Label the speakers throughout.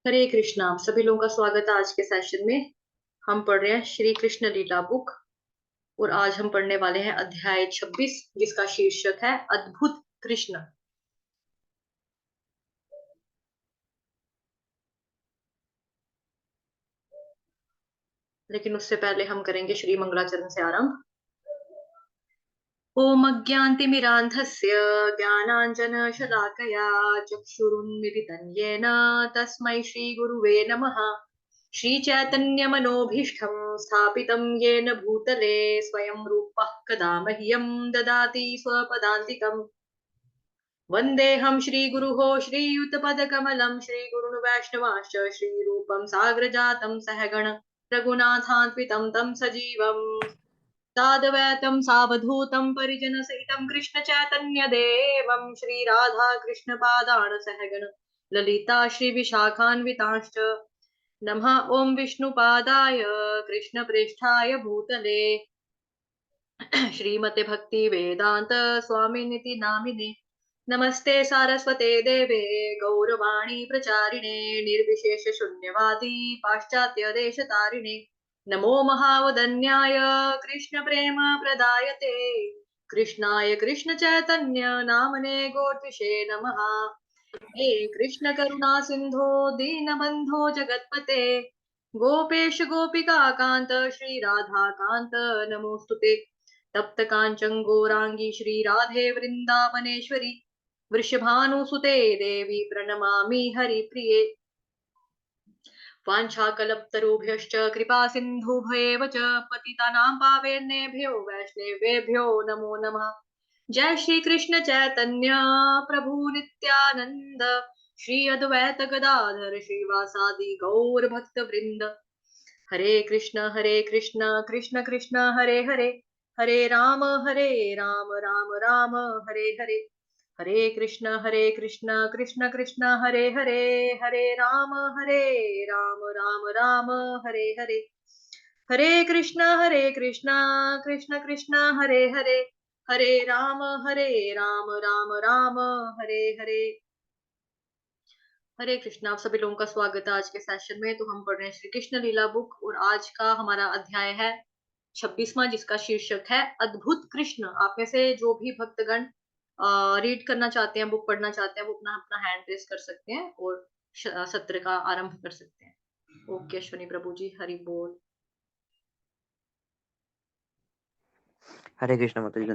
Speaker 1: हरे कृष्णा। सभी लोगों का स्वागत है आज के सेशन में। हम पढ़ रहे हैं श्री कृष्ण लीला बुक और आज हम पढ़ने वाले हैं अध्याय 26 जिसका शीर्षक है अद्भुत कृष्ण। लेकिन उससे पहले हम करेंगे श्री मंगलाचरण से आरंभ। ओम अज्ञानतिमिरान्धस्य ज्ञानाञ्जनशलाकया चक्षुरुन्मिलितं येन तस्मै श्रीगुरुवे नमः। श्रीचैतन्यमनोभीष्टं स्थापितं येन भूतले स्वयं रूपः कदा मह्यं ददाति स्वपदान्तिकम्। वन्देऽहं श्रीगुरुः श्रीयुतपदकमलं श्रीगुरुन् वैष्णवांश्च श्रीरूपं साग्रजातं सहगण रघुनाथान्वितं तं सजीवम् साद्वैतं सावधूतं परिजनसहितं कृष्णचैतन्यदेवं श्रीराधा कृष्णपादान् सहगण ललिता श्रीविशाखान्वितांश्च नमः। ॐ विष्णुपादाय कृष्णप्रेष्ठाय भूतले श्रीमते भक्ति वेदांत स्वामिनिति नामिने नमस्ते सारस्वते देवे गौरवाणी प्रचारिणे निर्विशेष शून्यवादी पाश्चात्य देश तारिणे नमो महावदन्याय कृष्ण प्रेम प्रदायते कृष्णाय कृष्ण चैतन्य नामने गोत्विषे नमः। हे कृष्ण करुणा सिंधो दीनबंधो जगत्पते गोपेश गोपिका कांत श्री राधा कांत नमोस्तुते तप्त कांचन गौरांगी श्री राधे वृंदावनेश्वरी वृषभानुसुते देवी प्रणमामि हरिप्रिये वाञ्छाकल्पतरुभ्यश्च कृपा सिन्धुभ्येव च पतितानां पावनेभ्यो वैष्णवेभ्यो नमो नमः। जय श्री कृष्ण चैतन्य प्रभु नित्यानंद श्री अद्वैत गदाधर श्रीवासादि गौर भक्त वृंद हरे कृष्ण कृष्ण कृष्ण हरे हरे हरे राम राम राम हरे हरे हरे कृष्ण कृष्ण कृष्ण हरे हरे हरे राम राम राम हरे हरे हरे कृष्ण कृष्ण कृष्ण हरे हरे हरे राम राम राम हरे हरे। हरे कृष्ण। आप सभी लोगों का स्वागत है आज के सेशन में। तो हम पढ़ रहे हैं श्री कृष्ण लीला बुक और आज का हमारा अध्याय है 26वां जिसका शीर्षक है अद्भुत कृष्ण। आप में से जो भी भक्तगण रीड करना चाहते हैं, बुक पढ़ना चाहते हैं, वो अपना अपना हैंड रेस कर सकते हैं और सत्र का आरंभ कर सकते हैं। ओके अश्विनी प्रभु जी, हरि बोल।
Speaker 2: हरे कृष्ण माता जी।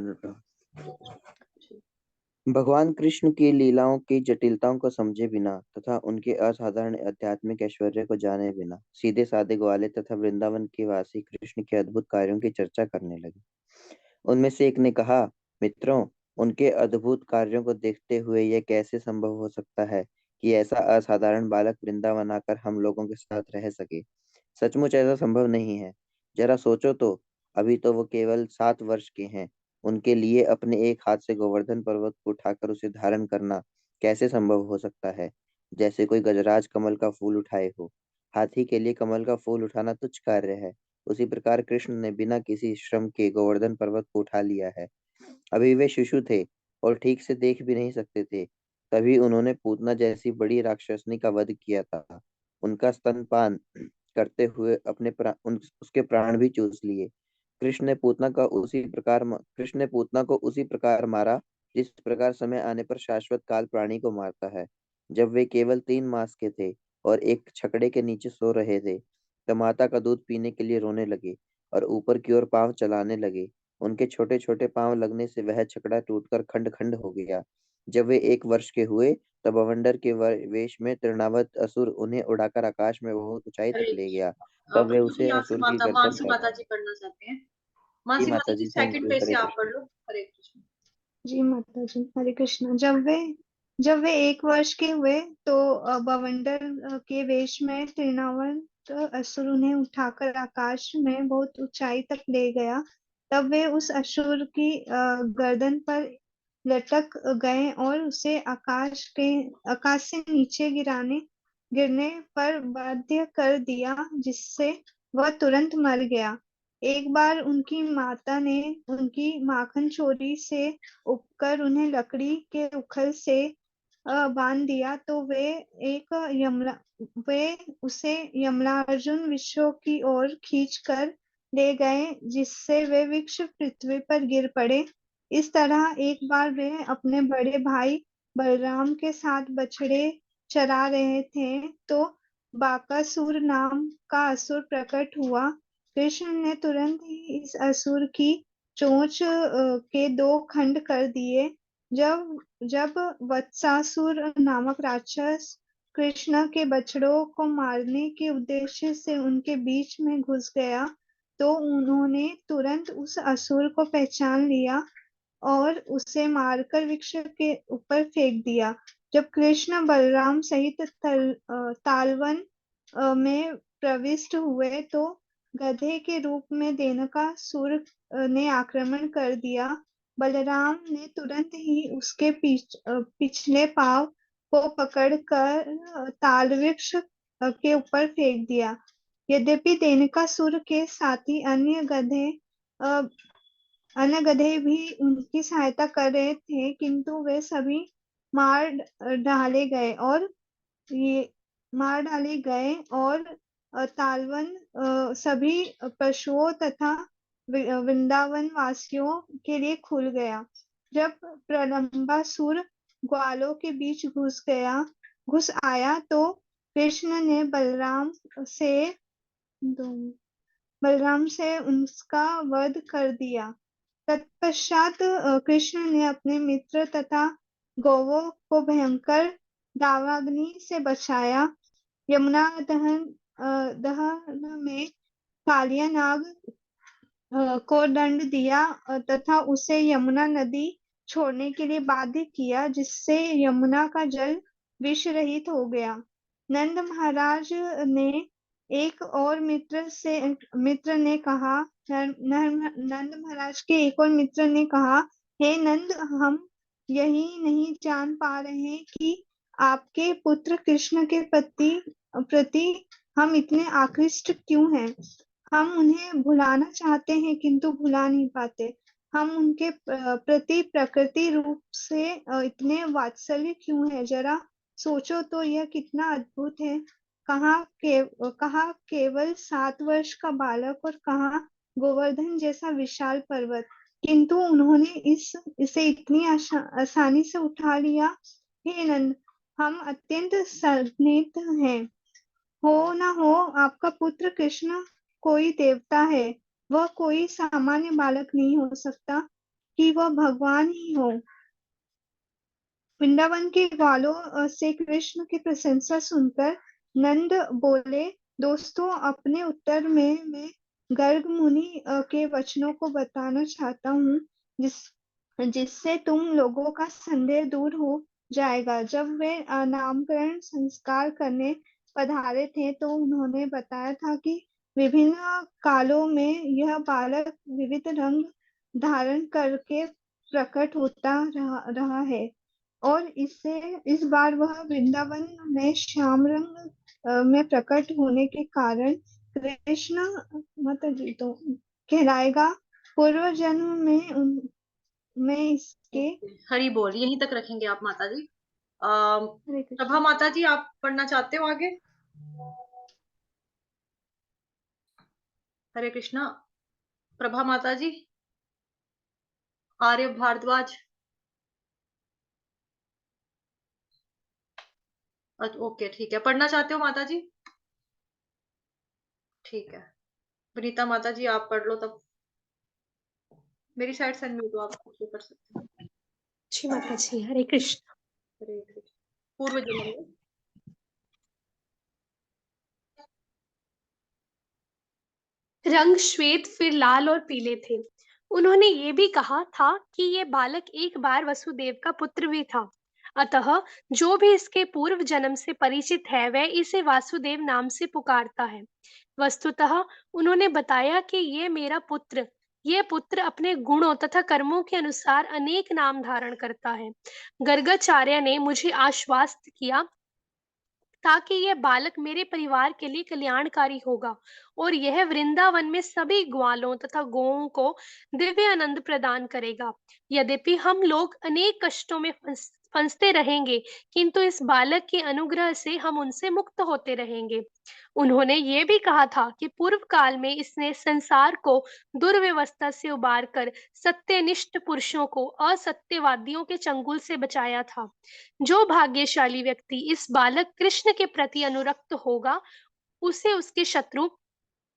Speaker 2: भगवान कृष्ण की लीलाओं की जटिलताओं को समझे बिना तथा उनके असाधारण आध्यात्मिक ऐश्वर्य को जाने बिना सीधे साधे ग्वाले तथा वृंदावन के वासी कृष्ण के अद्भुत कार्यों की चर्चा करने लगे। उनमें से एक ने कहा, मित्रों, उनके अद्भुत कार्यों को देखते हुए यह कैसे संभव हो सकता है कि ऐसा असाधारण बालक वृंदावन आकर हम लोगों के साथ रह सके। सचमुच ऐसा संभव नहीं है। जरा सोचो तो, अभी तो वो केवल 7 वर्ष के हैं। उनके लिए अपने एक हाथ से गोवर्धन पर्वत को उठाकर उसे धारण करना कैसे संभव हो सकता है, जैसे कोई गजराज कमल का फूल उठाए हो। हाथी के लिए कमल का फूल उठाना तुच्छ कार्य है। उसी प्रकार कृष्ण ने बिना किसी श्रम के गोवर्धन पर्वत को उठा लिया है। अभी वे शिशु थे और ठीक से देख भी नहीं सकते थे, तभी उन्होंने पूतना जैसी बड़ी राक्षसनी का वध किया था। उनका स्तनपान करते हुए उसके प्राण भी चूस लिए। कृष्ण ने पूतना को उसी प्रकार मारा जिस प्रकार समय आने पर शाश्वत काल प्राणी को मारता है। जब वे केवल 3 मास के थे और एक छकड़े के नीचे सो रहे थे, तो माता का दूध पीने के लिए रोने लगे और ऊपर की ओर पांव चलाने लगे। उनके छोटे छोटे पांव लगने से वह छकड़ा टूटकर खंड खंड हो गया। जब वे 1 वर्ष के हुए, तब बवंडर के वेश में तृणावत असुर उन्हें उड़ाकर आकाश में बहुत ऊंचाई तक
Speaker 1: हरे
Speaker 2: ले गया।
Speaker 1: कृष्ण।
Speaker 2: तब वे
Speaker 1: प्रभु जी
Speaker 2: उसे
Speaker 1: यहाँ से
Speaker 2: असुर की गर्दन
Speaker 1: मानसी
Speaker 2: पर।
Speaker 1: माता जी पढ़ना चाहते हैं।
Speaker 2: जी
Speaker 1: मानसी माता
Speaker 2: माता
Speaker 1: जी
Speaker 2: जी, थैंक
Speaker 1: सेकंड
Speaker 2: यू।
Speaker 1: पेज से
Speaker 2: हरे
Speaker 1: आप पढ़
Speaker 2: कृष्ण।
Speaker 1: लो। हरे कृष्ण।
Speaker 3: जी माता जी, हरे कृष्णा। जब वे 1 वर्ष के हुए तो बवंडर के वेश में तृणावंत असुर उन्हें उठाकर आकाश में बहुत ऊंचाई तक ले गया। तब वे उस असुर की गर्दन पर लटक गए और उसे आकाश से नीचे गिरने पर बाध्य कर दिया, जिससे वह तुरंत मर गया। एक बार उनकी माता ने उनकी माखन चोरी से उपकर उन्हें लकड़ी के उखल से बांध दिया तो वे उसे यमलार्जुन विषयों की ओर खींचकर ले गए, जिससे वे वृक्ष पृथ्वी पर गिर पड़े। इस तरह एक बार वे अपने बड़े भाई बलराम के साथ बछड़े चरा रहे थे तो बाकासुर नाम का असुर प्रकट हुआ। कृष्ण ने तुरंत ही इस असुर की चोंच के 2 खंड कर दिए। जब जब वत्सासुर नामक राक्षस कृष्ण के बछड़ों को मारने के उद्देश्य से उनके बीच में घुस गया, तो उन्होंने तुरंत उस असुर को पहचान लिया और उसे मारकर वृक्ष के ऊपर फेंक दिया। जब कृष्ण बलराम सहित तालवन में प्रविष्ट हुए तो गधे के रूप में देनकासुर ने आक्रमण कर दिया। बलराम ने तुरंत ही उसके पिछले पांव को पकड़कर ताल वृक्ष के ऊपर फेंक दिया। यद्यपि देनकासुर के साथी अन्य गधे भी उनकी सहायता कर रहे थे, किंतु वे सभी मार डाले गए और तालवन सभी पशुओं तथा वृंदावन वासियों के लिए खुल गया। जब प्रलंबासुर ग्वालों के बीच घुस आया तो कृष्ण ने बलराम से उसका वध कर दिया। तत्पश्चात कृष्ण ने अपने मित्र तथा गौवों को भयंकर दावाग्नि से बचाया। यमुना दहन में कालिया नाग को दंड दिया तथा उसे यमुना नदी छोड़ने के लिए बाध्य किया, जिससे यमुना का जल विष रहित हो गया। नंद महाराज ने एक और मित्र ने कहा, नंद महाराज के एक और मित्र ने कहा, हे नंद, हम यही नहीं जान पा रहे कि आपके पुत्र कृष्ण के प्रति हम इतने आकृष्ट क्यों हैं। हम उन्हें भुलाना चाहते हैं किंतु भुला नहीं पाते। हम उनके प्रति प्रकृति रूप से इतने वात्सल्य क्यों है। जरा सोचो तो यह कितना अद्भुत है। कहाँ केवल 7 वर्ष का बालक और कहाँ गोवर्धन जैसा विशाल पर्वत, किंतु उन्होंने इसे इतनी आसानी से उठा लिया। हे नंद, हम अत्यंत संदिग्ध हैं। हो ना हो आपका पुत्र कृष्ण कोई देवता है। वह कोई सामान्य बालक नहीं हो सकता कि वह भगवान ही हो। वृंदावन के ग्वालों से कृष्ण की प्रशंसा सुनकर नंद बोले, दोस्तों, अपने उत्तर में मैं गर्ग मुनि के वचनों को बताना चाहता हूँ, जिससे तुम लोगों का संदेह दूर हो जाएगा। जब वे नामकरण संस्कार करने पधारे थे तो उन्होंने बताया था कि विभिन्न कालों में यह बालक विविध रंग धारण करके प्रकट होता रहा है और इस बार वह वृंदावन में श्याम रंग में प्रकट होने के कारण कृष्ण माता जी तो कहलाएगा। पूर्व जन्म में इसके
Speaker 1: हरि बोल। यहीं तक रखेंगे आप माता जी।
Speaker 3: हरे कृष्ण।
Speaker 1: प्रभा माता जी, आप पढ़ना चाहते हो आगे? हरे कृष्णा। प्रभा माता जी, आर्य भारद्वाज। ओके, ठीक है। पढ़ना चाहते हो माता जी? ठीक है। विनीता माता जी, आप पढ़ लो तब। मेरी साइड से अनम्यूट हो, आप कुछ कर सकते हो।
Speaker 4: जी माता जी, हरे कृष्ण।
Speaker 1: हरे कृष्ण। पूर्व जन्म में
Speaker 4: रंग श्वेत, फिर लाल और पीले थे। उन्होंने ये भी कहा था कि ये बालक एक बार वसुदेव का पुत्र भी था। अतः जो भी इसके पूर्व जन्म से परिचित है वह इसे वासुदेव नाम से पुकारता है। वस्तुतः उन्होंने बताया कि ये पुत्र अपने गुणों तथा कर्मों के अनुसार अनेक नाम धारण करता है। गर्गाचार्य ने मुझे आश्वस्त किया ताकि यह बालक मेरे परिवार के लिए कल्याणकारी होगा और यह वृंदावन में सभी ग्वालों तथा गौओं को दिव्य आनंद प्रदान करेगा। यद्यपि हम लोग अनेक कष्टों में फंसते रहेंगे, किंतु इस बालक के अनुग्रह से हम उनसे मुक्त होते रहेंगे। उन्होंने ये भी कहा था कि पूर्व काल में इसने संसार को दुर्व्यवस्था से उबार कर सत्यनिष्ठ पुरुषों को असत्यवादियों के चंगुल से बचाया था। जो भाग्यशाली व्यक्ति इस बालक कृष्ण के प्रति अनुरक्त होगा, उसे उसके शत्रु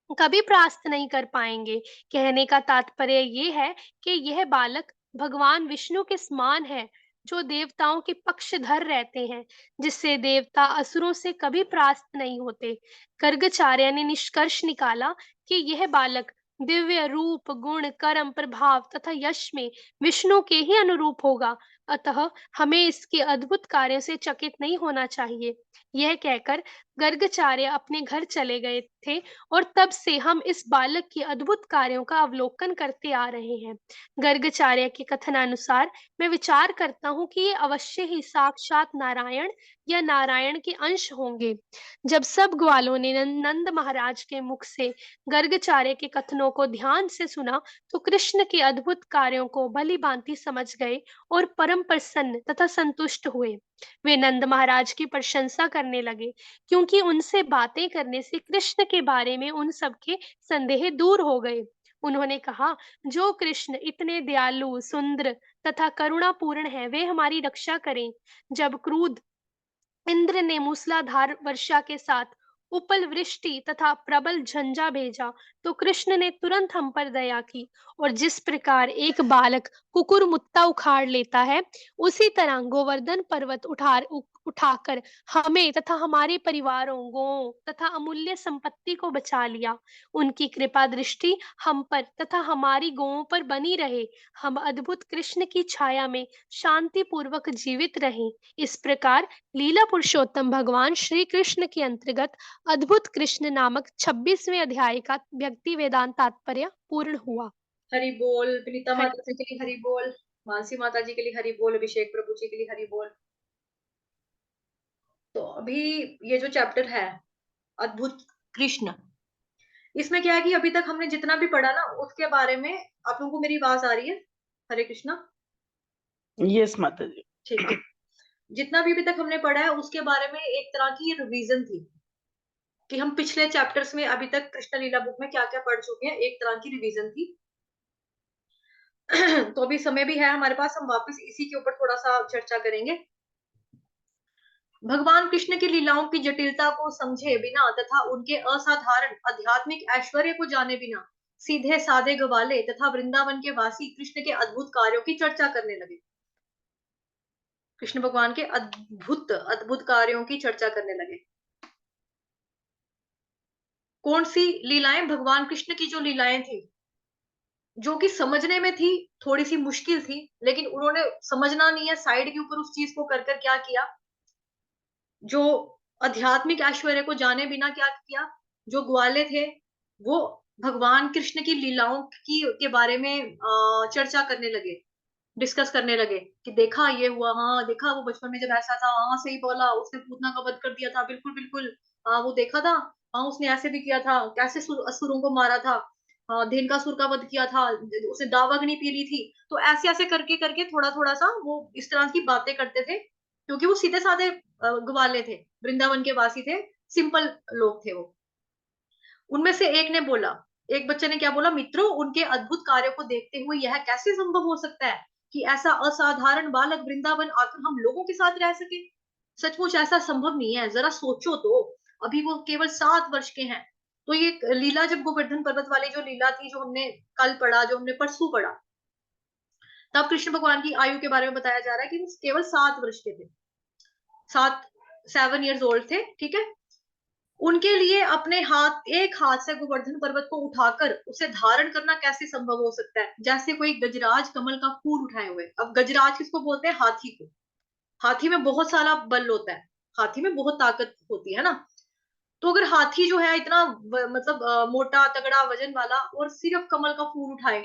Speaker 4: कभी परास्त नहीं कर पाएंगे। कहने का तात्पर्य ये है कि यह बालक भगवान विष्णु के समान है, जो देवताओं के पक्षधर रहते हैं, जिससे देवता असुरों से कभी परास्त नहीं होते। गर्गाचार्य ने निष्कर्ष निकाला कि यह बालक दिव्य रूप, गुण, कर्म, प्रभाव तथा यश में विष्णु के ही अनुरूप होगा, अतः हमें इसके अद्भुत कार्य से चकित नहीं होना चाहिए। यह कहकर गर्गाचार्य अपने घर चले गए थे और तब से हम इस बालक के अद्भुत कार्यों का अवलोकन करते आ रहे हैं। गर्गाचार्य के कथनानुसार मैं विचार करता हूँ कि ये अवश्य ही साक्षात नारायण या नारायण के अंश होंगे। जब सब ग्वालों ने नंद महाराज के मुख से गर्गाचार्य के कथनों को ध्यान से सुना, तो कृष्ण के अद्भुत कार्यों को भली भांति समझ गए और परम प्रसन्न तथा संतुष्ट हुए। वे नंद महाराज की प्रशंसा करने लगे, क्योंकि उनसे बातें करने से कृष्ण के बारे में उन सबके संदेह दूर हो गए। उन्होंने कहा, जो कृष्ण इतने दयालु, सुंदर तथा करुणापूर्ण है, वे हमारी रक्षा करें। जब क्रोध इंद्र ने मूसलाधार वर्षा के साथ उपल वृष्टि तथा प्रबल झंझा भेजा, तो कृष्ण ने तुरंत हम पर दया की और जिस प्रकार एक बालक कुकुरमुत्ता उखाड़ लेता है, उसी तरह गोवर्धन पर्वत उठाकर हमें तथा हमारे परिवारों, गौओं तथा अमूल्य संपत्ति को बचा लिया। उनकी कृपा दृष्टि हम पर तथा हमारी गौओं पर बनी रहे। हम अद्भुत कृष्ण की छाया में शांति पूर्वक जीवित रहें। इस प्रकार लीला पुरुषोत्तम भगवान श्री कृष्ण के अंतर्गत अद्भुत कृष्ण नामक 26वें अध्याय का व्यक्ति वेदांत तात्पर्य पूर्ण हुआ।
Speaker 1: हरि बोल। विनीता
Speaker 4: हरि
Speaker 1: माता जी के लिए हरि बोल, मानसी माता जी के लिए हरि बोल, अभिषेक प्रभु जी के लिए हरि बोल। तो अभी ये जो चैप्टर है अद्भुत कृष्ण, इसमें क्या है कि अभी तक हमने जितना भी पढ़ा ना, उसके बारे में आप लोगों को मेरी आवाज आ रही है? हरे कृष्णा।
Speaker 5: यस माता जी।
Speaker 1: ठीक है। जितना भी अभी तक हमने पढ़ा है उसके बारे में एक तरह की रिवीजन थी कि हम पिछले चैप्टर्स में अभी तक कृष्ण लीला बुक में क्या क्या पढ़ चुके हैं, एक तरह की रिवीजन थी। तो अभी समय भी है हमारे पास, हम वापस इसी के ऊपर थोड़ा सा चर्चा करेंगे। भगवान कृष्ण की लीलाओं की जटिलता को समझे बिना तथा उनके असाधारण आध्यात्मिक ऐश्वर्य को जाने बिना सीधे साधे ग्वाले तथा वृंदावन के वासी कृष्ण के अद्भुत कार्यों की चर्चा करने लगे। कृष्ण भगवान के अद्भुत अद्भुत कार्यों की चर्चा करने लगे। कौन सी लीलाएं? भगवान कृष्ण की जो लीलाएं थी, जो कि समझने में थी थोड़ी सी मुश्किल थी, लेकिन उन्होंने समझना नहीं है, साइड के ऊपर उस चीज को कर कर क्या किया, जो आध्यात्मिक ऐश्वर्य को जाने बिना क्या किया, जो ग्वाले थे वो भगवान कृष्ण की लीलाओं की के बारे में चर्चा करने लगे, डिस्कस करने लगे कि देखा ये हुआ, हाँ देखा वो बचपन में जब ऐसा था, हाँ सही बोला, उसने पूतना का वध कर दिया था, बिल्कुल बिल्कुल, हाँ वो देखा था, हाँ उसने ऐसे भी किया था, कैसे असुरों को मारा था, हाँ धेनुकासुर का वध किया था, उसने दावाग्नि पी ली थी। तो ऐसे ऐसे करके करके थोड़ा थोड़ा सा वो इस तरह की बातें करते थे, क्योंकि वो सीधे साधे ग्वाले थे, वृंदावन के वासी थे, सिंपल लोग थे वो। उनमें से एक ने बोला, एक बच्चे ने क्या बोला, मित्रों उनके अद्भुत कार्यों को देखते हुए यह कैसे संभव हो सकता है कि ऐसा असाधारण बालक वृंदावन आकर हम लोगों के साथ रह सके? सचमुच ऐसा संभव नहीं है, जरा सोचो तो। अभी वो केवल 7 वर्ष के हैं। तो ये लीला, जब गोवर्धन पर्वत वाली जो लीला थी, जो हमने कल पढ़ा, जो हमने परसों पढ़ा, तब कृष्ण भगवान की आयु के बारे में बताया जा रहा है कि वो केवल 7 वर्ष के थे, 7 ईयर्स ओल्ड थे, ठीक है। उनके लिए अपने एक हाथ से गोवर्धन पर्वत को उठाकर उसे धारण करना कैसे संभव हो सकता है? जैसे कोई गजराज कमल का फूल उठाए हुए। अब गजराज किसको बोलते हैं? हाथी को। हाथी में बहुत सारा बल होता है, हाथी में बहुत ताकत होती है ना। तो अगर हाथी जो है इतना मतलब मोटा तगड़ा वजन वाला, और सिर्फ कमल का फूल उठाए,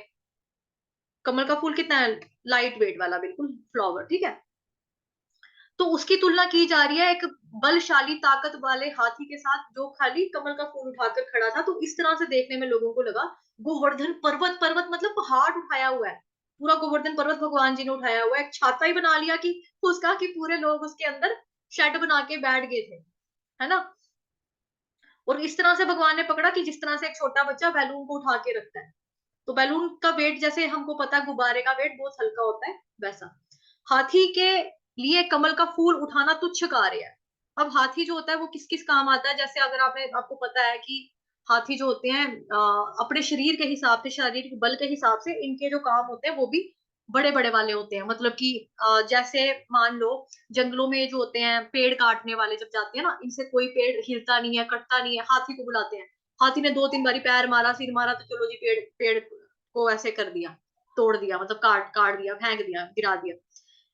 Speaker 1: कमल का फूल कितना है? लाइट वेट वाला, बिल्कुल फ्लावर, ठीक है। तो उसकी तुलना की जा रही है एक बलशाली ताकत वाले हाथी के साथ जो खाली कमल का फूल उठाकर खड़ा था। तो इस तरह से देखने में लोगों को लगा गोवर्धन पर्वत, पर्वत मतलब पहाड़ उठाया हुआ है, पूरा गोवर्धन पर्वत भगवान जी ने उठाया हुआ है। एक छाता ही बना लिया कि उसका, कि पूरे लोग उसके अंदर शेड बना के बैठ गए थे, है ना। और इस तरह से भगवान ने पकड़ा कि जिस तरह से एक छोटा बच्चा बैलून को उठा के रखता है, तो बैलून का वेट जैसे हमको पता है गुब्बारे का वेट बहुत हल्का होता है, वैसा हाथी के लिए कमल का फूल उठाना तुच्छ कार्य है। अब हाथी जो होता है वो किस किस काम आता है, जैसे अगर आपको पता है कि हाथी जो होते हैं अपने शरीर के हिसाब से, शारीरिक बल के हिसाब से इनके जो काम होते हैं वो भी बड़े बड़े वाले होते हैं। मतलब कि जैसे मान लो जंगलों में जो होते हैं पेड़ काटने वाले जब जाते हैं ना, इनसे कोई पेड़ हिलता नहीं है, कटता नहीं है, हाथी को बुलाते हैं। हाथी ने 2-3 बारी पैर मारा, सिर मारा, तो चलो जी पेड़ पेड़ को ऐसे कर दिया, तोड़ दिया, मतलब काट काट दिया, फेंक दिया, गिरा दिया।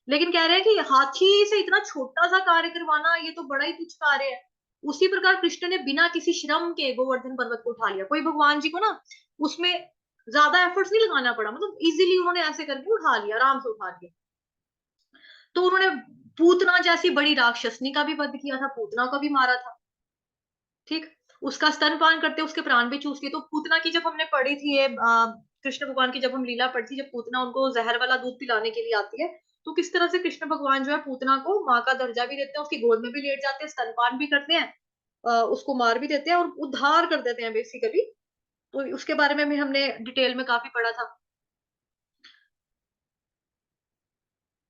Speaker 1: लेकिन कह रहे हैं कि हाथी से इतना छोटा सा कार्य करवाना ये तो बड़ा ही तुच्छ कार्य है। उसी प्रकार कृष्ण ने बिना किसी श्रम के गोवर्धन पर्वत को उठा लिया। कोई भगवान जी को ना उसमें ज्यादा एफर्ट्स नहीं लगाना पड़ा, मतलब इजीली उन्होंने ऐसे करके उठा लिया, आराम से उठा लिया। तो उन्होंने पूतना जैसी बड़ी राक्षसनी का भी वध किया था, पूतना को भी मारा था, ठीक। उसका स्तनपान करते उसके प्राण भी चूस के। तो पूतना की जब हमने पढ़ी थी ये कृष्ण भगवान की जब हम लीला पढ़ी थी, जब पूतना उनको जहर वाला दूध पिलाने के लिए आती है, तो किस तरह से कृष्ण भगवान जो है पूतना को माँ का दर्जा भी देते हैं, उसकी गोद में भी लेट जाते हैं, स्तनपान भी करते हैं, उसको मार भी देते हैं और उद्धार कर देते हैं बेसिकली। तो उसके बारे में भी हमने डिटेल में काफी पढ़ा था।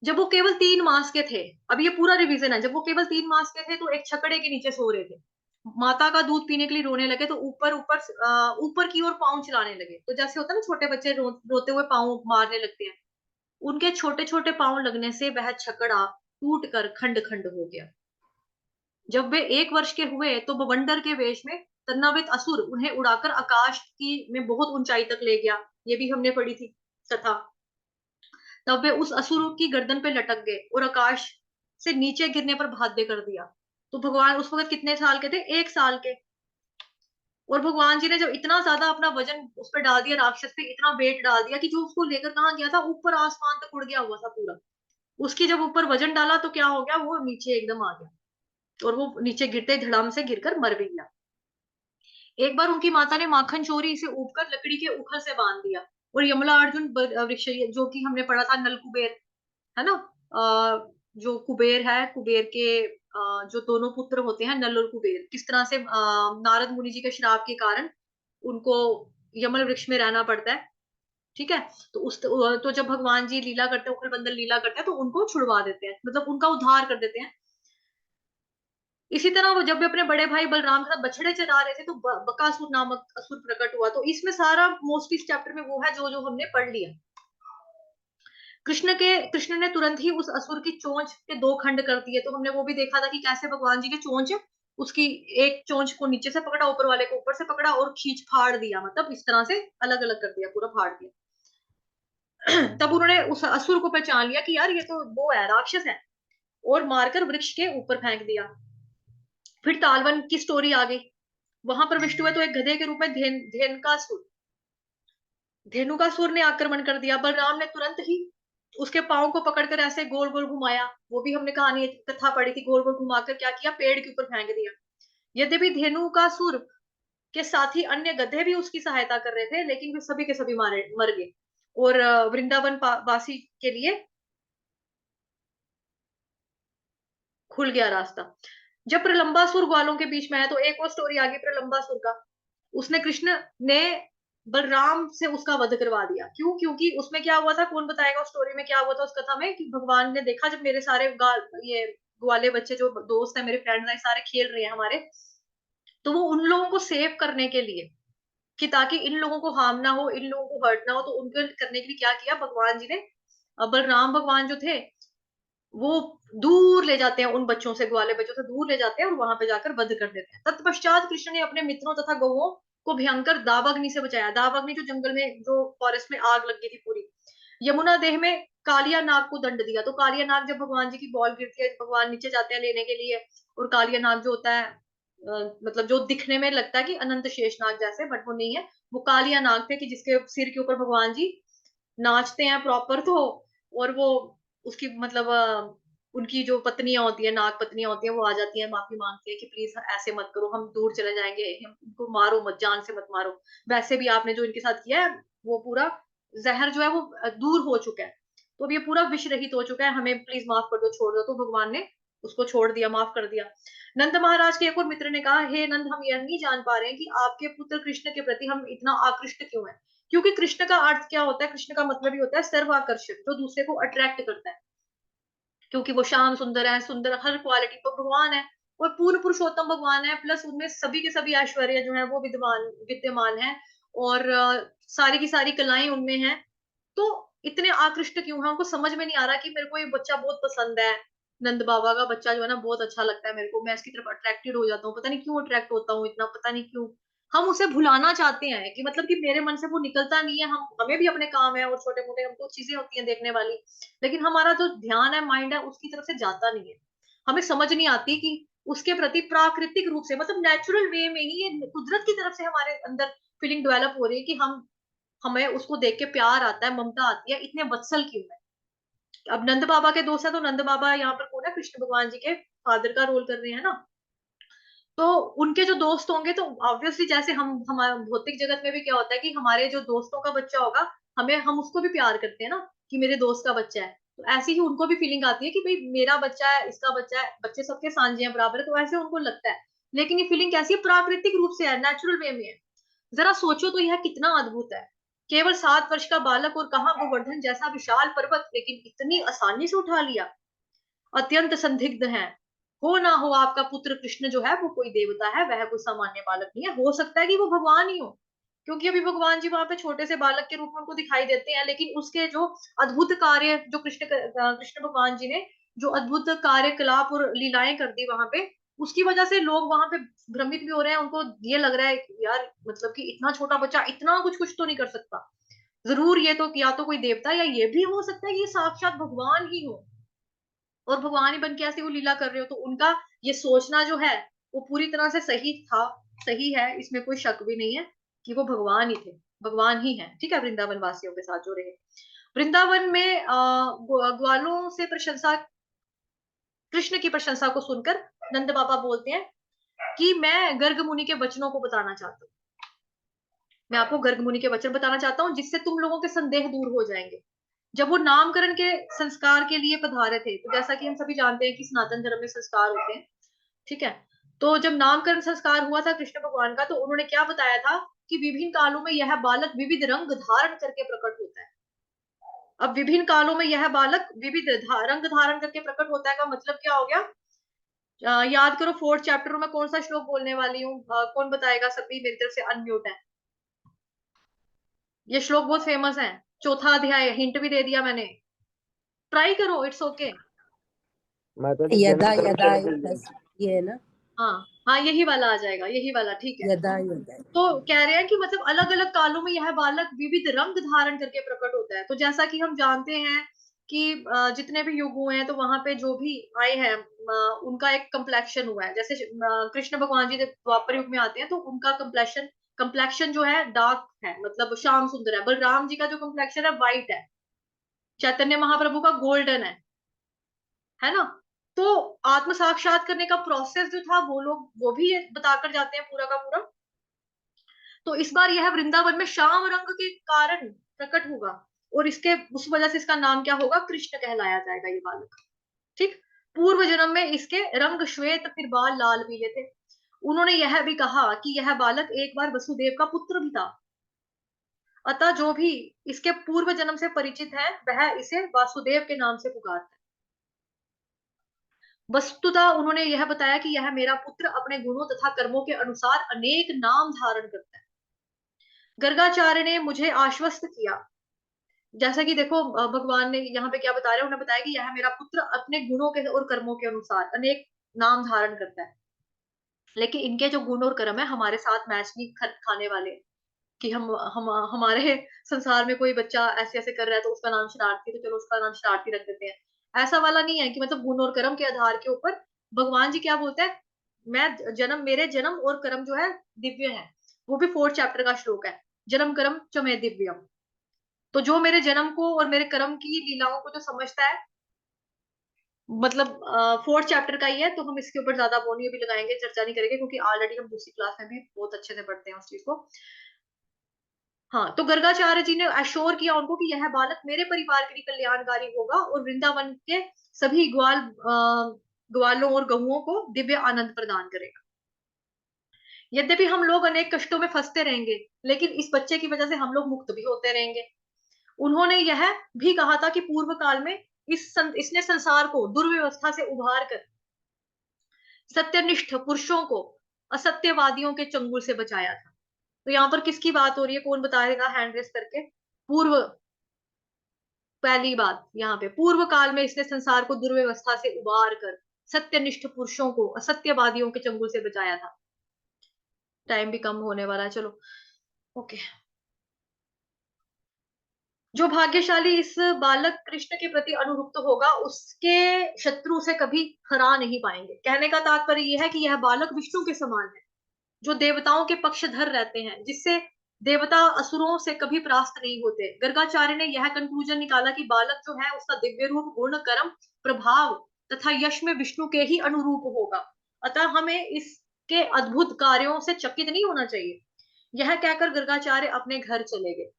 Speaker 1: जब वो केवल 3 मास के थे, अब ये पूरा रिवीजन है, जब वो केवल 3 मास के थे तो एक छकड़े के नीचे सो रहे थे, माता का दूध पीने के लिए रोने लगे, तो ऊपर ऊपर ऊपर की ओर पांव चलाने लगे। तो जैसे होता है ना छोटे बच्चे रोते हुए पांव मारने लगते हैं, उनके छोटे छोटे पांव लगने से वह छकड़ा टूट कर खंड खंड हो गया। जब वे 1 वर्ष के हुए तो बवंडर के वेश में तन्नावित असुर उन्हें उड़ाकर आकाश की में बहुत ऊंचाई तक ले गया। ये भी हमने पढ़ी थी कथा। तब वे उस असुर की गर्दन पे लटक गए और आकाश से नीचे गिरने पर बाध्य कर दिया। तो भगवान उस वक्त कितने साल के थे? 1 साल के। और भगवान जी ने जब इतना ज्यादा अपना वजन उस पर डाल दिया, राक्षस पे इतना वेट डाल दिया कि जो उसको लेकर कहाँ गया था, ऊपर आसमान तक उड़ गया हुआ था पूरा। उसकी जब ऊपर वजन डाला तो क्या हो गया, वो नीचे एकदम आ गया और वो नीचे गिरते धड़ाम से गिरकर मर भी गया। एक बार उनकी माता ने माखन चोरी से ऊबकर लकड़ी के उखल से बांध दिया और यमला अर्जुन वृक्ष, जो कि हमने पढ़ा था नल कुबेर, है ना, जो कुबेर है, कुबेर के जो दोनों पुत्र होते हैं नल और कुबेर, किस तरह से नारद मुनि जी के श्राप के कारण उनको यमल वृक्ष में रहना पड़ता है, ठीक है। तो जब भगवान जी लीला करते हैं, उखल बंदल लीला करते हैं, तो उनको छुड़वा देते हैं, मतलब उनका उद्धार कर देते हैं। इसी तरह वो जब भी अपने बड़े भाई बलराम के साथ बछड़े चरा रहे थे तो बकासुर नामक असुर प्रकट हुआ। तो इसमें सारा मोस्टली इस चैप्टर में वो है जो जो हमने पढ़ लिया। कृष्ण ने तुरंत ही उस असुर की चोंच के 2 खंड कर दिए। तो हमने वो भी देखा था कि कैसे भगवान जी की चोंच, उसकी एक चोंच को नीचे से पकड़ा, ऊपर वाले को ऊपर से पकड़ा और खींच फाड़ दिया, मतलब इस तरह से अलग अलग कर दिया, पूरा फाड़ दिया। तब उन्होंने उस असुर को पहचान लिया कि यार ये तो वो है, राक्षस है, और मारकर वृक्ष के ऊपर फेंक दिया। फिर तालवन की स्टोरी आ गई। वहां पर विष्णु है तो एक गधे के रूप में धेनुकासुर ने आक्रमण कर दिया। बलराम ने तुरंत ही उसके पांव को पकड़कर ऐसे गोल गोल घुमाया, वो भी हमने कहानी कथा पढ़ी थी, गोल गोल घुमाकर क्या किया, पेड़ के ऊपर फेंक दिया। यद्यपि धेनुकासुर के साथ ही अन्य गधे भी उसकी सहायता कर रहे थे, लेकिन वे सभी के सभी मर गए और वृंदावन वासी के लिए खुल गया रास्ता। जब प्रलंबासुर ग्वालों के बीच में है तो एक और स्टोरी आ गई प्रलंबासुर का। उसने कृष्ण ने बलराम से उसका वध करवा दिया। क्यों? क्योंकि उसमें क्या हुआ था, कौन बताएगा उस स्टोरी में क्या हुआ था उस कथा में, कि भगवान ने देखा जब मेरे सारे ये ग्वाले बच्चे जो दोस्त है, मेरे फ्रेंड्स हैं, सारे खेल रहे हैं हमारे, तो वो उन लोगों को सेव करने के लिए, कि ताकि इन लोगों को हार्म ना हो, इन लोगों को हर्ट ना हो, तो उनको करने के लिए क्या किया भगवान जी ने, बलराम भगवान जो थे वो दूर ले जाते हैं, उन बच्चों से, ग्वाले बच्चों से दूर ले जाते हैं और वहां पे जाकर वध कर देते हैं। तत्पश्चात कृष्ण ने अपने मित्रों तथा गौओं को भयंकर दावाग्नि से बचाया। दावाग्नि जो जंगल में, जो फॉरेस्ट में आग लग गई थी पूरी। यमुना देह में कालिया नाग को दंड दिया। तो कालिया नाग, जब भगवान जी की बॉल गिरती है, भगवान नीचे जाते हैं लेने के लिए, और कालिया नाग जो होता है, मतलब जो दिखने में लगता है कि अनंत शेष नाग जैसे, बट वो नहीं है, वो कालिया नाग थे, कि जिसके सिर के ऊपर भगवान जी नाचते हैं प्रॉपर। तो और वो उसकी मतलब उनकी जो पत्नियां होती है, नाग पत्नियां होती है, वो आ जाती है, माफी मांगती है कि प्लीज ऐसे मत करो, हम दूर चले जाएंगे, उनको मारो मत, जान से मत मारो, वैसे भी आपने जो इनके साथ किया है वो पूरा जहर जो है वो दूर हो चुका है, तो अब ये पूरा विष रहित हो चुका है, हमें प्लीज माफ कर दो, छोड़ दो। तो भगवान ने उसको छोड़ दिया, माफ कर दिया। नंद महाराज के एक और मित्र ने कहा, हे नंद, हम यह नहीं जान पा रहे हैं कि आपके पुत्र कृष्ण के प्रति हम इतना आकृष्ट क्यों है। क्योंकि कृष्ण का अर्थ क्या होता है, कृष्ण का मतलब ही होता है सर्वाकर्षक, जो दूसरे को अट्रैक्ट करता है, क्योंकि वो श्याम सुंदर है, सुंदर हर क्वालिटी पर भगवान है, और पूर्ण पुरुषोत्तम भगवान है, प्लस उनमें सभी के सभी ऐश्वर्य जो है वो विद्यमान है, और सारी की सारी कलाएं उनमें हैं। तो इतने आकृष्ट क्यों है, उनको समझ में नहीं आ रहा कि मेरे को ये बच्चा बहुत पसंद है, नंद बाबा का बच्चा जो है ना बहुत अच्छा लगता है मेरे को, मैं इसकी तरफ अट्रैक्टेड हो जाता हूँ, पता नहीं क्यों अट्रैक्ट होता हूँ इतना, पता नहीं क्यों। हम उसे भुलाना चाहते हैं कि मतलब कि मेरे मन से वो निकलता नहीं है, हम हमें भी अपने काम है और छोटे मोटे हमको चीजें होती हैं देखने वाली, लेकिन हमारा जो ध्यान है, माइंड है, उसकी तरफ से जाता नहीं है। हमें समझ नहीं आती कि उसके प्रति प्राकृतिक रूप से, मतलब नेचुरल वे में ही, ये कुदरत की तरफ से हमारे अंदर फीलिंग डेवलप हो रही है कि हमें उसको देख के प्यार आता है, ममता आती है, इतने वत्सल क्यों है। अब नंद बाबा के दोस्त है, तो नंद बाबा यहाँ पर कौन है, कृष्ण भगवान जी के फादर का रोल कर रहे हैं ना, तो उनके जो दोस्त होंगे, तो ऑब्वियसली जैसे हम हमारे भौतिक जगत में भी क्या होता है कि हमारे जो दोस्तों का बच्चा होगा, हम उसको भी प्यार करते हैं ना, कि मेरे दोस्त का बच्चा है, तो ऐसी ही उनको भी फीलिंग आती है कि भाई मेरा बच्चा है, इसका बच्चा है, बच्चे सबके सांझे हैं, बराबर है, तो ऐसे उनको लगता है। लेकिन ये फीलिंग कैसी है, प्राकृतिक रूप से है, नेचुरल वे में है। जरा सोचो तो यह कितना अद्भुत है। केवल 7 वर्ष का बालक, और कहा गोवर्धन जैसा विशाल पर्वत, लेकिन इतनी आसानी से उठा लिया। अत्यंत संदिग्ध है, हो ना हो आपका पुत्र कृष्ण जो है वो कोई देवता है, वह कोई सामान्य बालक नहीं है, हो सकता है कि वो भगवान ही हो, क्योंकि अभी भगवान जी वहां पे छोटे से बालक के रूप में उनको दिखाई देते हैं, लेकिन उसके जो अद्भुत कार्य, जो कृष्ण भगवान जी ने जो अद्भुत कार्यकलाप और लीलाएं कर दी वहां पे, उसकी वजह से लोग वहां पे भ्रमित भी हो रहे हैं, उनको ये लग रहा है कि यार मतलब कि इतना छोटा बच्चा इतना कुछ तो नहीं कर सकता, जरूर ये तो या तो कोई देवता, या ये भी हो सकता है कि ये साक्षात भगवान ही हो, और भगवान ही बन के ऐसी वो लीला कर रहे हो। तो उनका ये सोचना जो है वो पूरी तरह से सही था, सही है, इसमें कोई शक भी नहीं है कि वो भगवान ही थे, भगवान ही है। ठीक है, वृंदावन वासियों के साथ जो रहे। वृंदावन में ग्वालों से प्रशंसा, कृष्ण की प्रशंसा को सुनकर नंद बाबा बोलते हैं कि मैं गर्ग मुनि के वचनों को बताना चाहता हूँ, मैं आपको गर्ग मुनि के वचन बताना चाहता हूँ, जिससे तुम लोगों के संदेह दूर हो जाएंगे। जब वो नामकरण के संस्कार के लिए पधारे थे, तो जैसा कि हम सभी जानते हैं कि सनातन धर्म में संस्कार होते हैं, ठीक है, तो जब नामकरण संस्कार हुआ था कृष्ण भगवान का, तो उन्होंने क्या बताया था कि विभिन्न कालों में यह बालक विविध रंग धारण करके प्रकट होता है। अब विभिन्न कालों में यह बालक विविध रंग धारण करके प्रकट होता है का मतलब क्या हो गया, याद करो 4th चैप्टर में कौन सा श्लोक बोलने वाली हूँ, कौन बताएगा, सभी मेरी तरफ से अनम्यूट है। ये श्लोक बहुत फेमस है, 4था अध्याय, हिंट भी दे दिया मैंने, ट्राई करो, इट्स ओके।
Speaker 2: माता जी
Speaker 6: यदा
Speaker 2: जन्म
Speaker 6: यदा
Speaker 2: कर्म
Speaker 6: ये है ना,
Speaker 1: हाँ हाँ, यही वाला आ जाएगा, यही वाला, ठीक है।
Speaker 6: यदा यदा।
Speaker 1: तो कह रहे हैं कि मतलब अलग अलग कालों में यह बालक विविध रंग धारण करके प्रकट होता है। तो जैसा कि हम जानते हैं कि जितने भी युग हुए हैं, तो वहां पे जो भी आए हैं उनका एक कंप्लेक्शन हुआ है। जैसे कृष्ण भगवान जी जब द्वापर युग में आते हैं, तो उनका कंप्लेक्शन जो है डार्क है, मतलब श्याम सुंदर है। बलराम जी का जो कंप्लेक्शन है व्हाइट है, चैतन्य महाप्रभु का गोल्डन है ना। तो आत्म साक्षात करने का प्रोसेस जो था, वो लोग वो भी ये बताकर जाते हैं पूरा का पूरा। तो इस बार यह वृंदावन में श्याम रंग के कारण प्रकट होगा, और इसके उस वजह से इसका नाम क्या होगा, कृष्ण कहलाया जाएगा ये बालक। ठीक, पूर्व जन्म में इसके रंग श्वेत, फिर बाल लाल पीले थे। उन्होंने यह भी कहा कि यह बालक एक बार वसुदेव का पुत्र भी था, अतः जो भी इसके पूर्व जन्म से परिचित है, वह इसे वासुदेव के नाम से पुकारता है। वस्तुतः उन्होंने यह बताया कि यह मेरा पुत्र अपने गुणों तथा कर्मों के अनुसार अनेक नाम धारण करता है। गर्गाचार्य ने मुझे आश्वस्त किया, जैसा कि देखो भगवान ने यहाँ पे क्या बता रहे हैं, उन्होंने बताया कि यह मेरा पुत्र अपने गुणों के और कर्मों के अनुसार अनेक नाम धारण करता है, लेकिन इनके जो गुण और कर्म है हमारे साथ मैच नहीं खाने वाले, कि हम हमारे संसार में कोई बच्चा ऐसे ऐसे कर रहा है तो उसका नाम शरारती, तो चलो उसका नाम शरारती रख देते हैं। ऐसा वाला नहीं है कि मतलब गुण और कर्म के आधार के ऊपर। भगवान जी क्या बोलते हैं, मेरे जन्म और कर्म जो है दिव्य है। वो भी 4th चैप्टर का श्लोक है, जन्म कर्म च मे दिव्यम। तो जो मेरे जन्म को और मेरे कर्म की लीलाओं को जो समझता है, मतलब 4th चैप्टर का ही है, तो हम इसके ऊपर ज्यादा वो नहीं अभी लगाएंगे, चर्चा नहीं करेंगे, क्योंकि ऑलरेडी हम दूसरी क्लास में भी बहुत अच्छे से पढ़ते हैं उस चीज को। हाँ, तो गर्गाचार्य जी ने अश्योर किया उनको कि यह बालक मेरे परिवार के लिए कल्याणकारी होगा और वृंदावन के सभी ग्वालों और गहुओं को दिव्य आनंद प्रदान करेगा। यद्यपि हम लोग अनेक कष्टों में फंसते रहेंगे, लेकिन इस बच्चे की वजह से हम लोग मुक्त भी होते रहेंगे। उन्होंने यह भी कहा था कि पूर्व काल में इसने संसार को दुर्व्यवस्था से उभार कर सत्यनिष्ठ पुरुषों को असत्यवादियों के चंगुल से बचाया था। तो यहाँ पर किसकी बात हो रही है, कौन बताएगा हैंड रेस करके? पूर्व, पहली बात यहाँ पे, पूर्व काल में इसने संसार को दुर्व्यवस्था से उबार कर सत्यनिष्ठ पुरुषों को असत्यवादियों के चंगुल से बचाया था। टाइम भी कम होने वाला है, चलो ओके। जो भाग्यशाली इस बालक कृष्ण के प्रति अनुरुक्त होगा, उसके शत्रु से कभी हरा नहीं पाएंगे। कहने का तात्पर्य यह है कि यह बालक विष्णु के समान है, जो देवताओं के पक्षधर रहते हैं, जिससे देवता असुरों से कभी परास्त नहीं होते। गर्गाचार्य ने यह कंक्लूजन निकाला कि बालक जो है उसका दिव्य रूप, गुण, कर्म, प्रभाव तथा यश में विष्णु के ही अनुरूप होगा। अतः हमें इसके अद्भुत कार्यों से चकित नहीं होना चाहिए। यह कहकर गर्गाचार्य अपने घर चले गए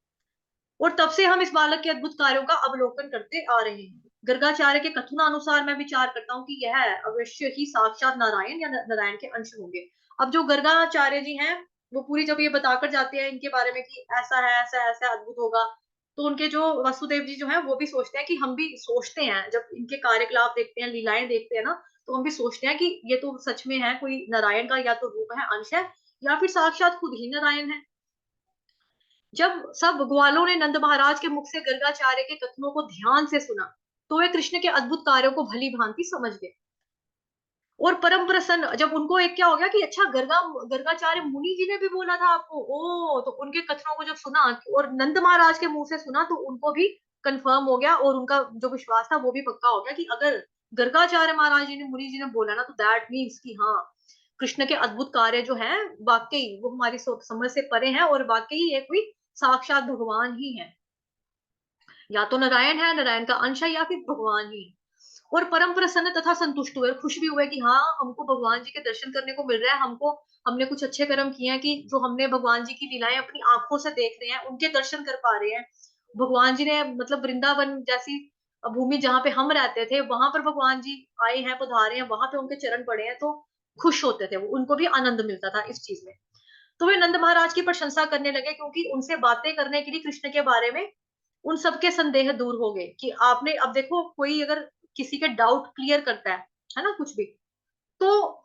Speaker 1: और तब से हम इस बालक के अद्भुत कार्यों का अवलोकन करते आ रहे हैं। गर्गाचार्य के कथनानुसार मैं विचार करता हूँ कि यह अवश्य ही साक्षात नारायण या नारायण के अंश होंगे। अब जो गर्गाचार्य जी हैं, वो पूरी जब ये बताकर जाते हैं इनके बारे में कि ऐसा है, ऐसा ऐसा अद्भुत होगा, तो उनके जो वसुदेव जी जो है वो भी सोचते हैं कि हम भी सोचते हैं, जब इनके कार्यकलाप देखते हैं, लीलाएं देखते हैं ना, तो हम भी सोचते हैं कि ये तो सच में है, कोई नारायण का या तो रूप है, अंश है, या फिर साक्षात खुद ही नारायण है। जब सब ग्वालों ने नंद महाराज के मुख से गर्गाचार्य के कथनों को ध्यान से सुना, तो वे कृष्ण के अद्भुत कार्यों को भली भांति समझ गए और परम प्रसन्न। जब उनको एक क्या हो गया कि अच्छा, गर्गाचार्य मुनि जी ने भी बोला था आपको, ओ, तो उनके कथनों को जब सुना और नंद महाराज के मुंह से सुना, तो उनको भी कंफर्म हो गया और उनका जो विश्वास था वो भी पक्का हो गया कि अगर गर्गाचार्य महाराज जी ने, मुनि जी ने बोला ना, तो दैट मीन्स कि हाँ, कृष्ण के अद्भुत कार्य जो है वाकई वो हमारी सोच समझ से परे हैं और वाकई ये कोई साक्षात भगवान ही है, या तो नारायण है, नारायण का अंश है, या फिर भगवान ही है। और परम प्रसन्न तथा संतुष्ट हुए, खुश भी हुए कि हाँ, हमको भगवान जी के दर्शन करने को मिल रहा है, हमने कुछ अच्छे कर्म किए हैं कि जो हमने भगवान जी की लीलाएं अपनी आंखों से देख रहे हैं, उनके दर्शन कर पा रहे हैं। भगवान जी ने मतलब वृंदावन जैसी भूमि जहाँ पे हम रहते थे, वहां पर भगवान जी आए हैं, पधारे हैं, वहां पे उनके चरण पड़े हैं, तो खुश होते थे वो, उनको भी आनंद मिलता था इस चीज में। तो वे नंद महाराज की प्रशंसा करने लगे, क्योंकि उनसे बातें करने के लिए कृष्ण के बारे में उन सबके संदेह दूर हो गए। कि आपने अब देखो, कोई अगर किसी के डाउट क्लियर करता है ना, कुछ भी, तो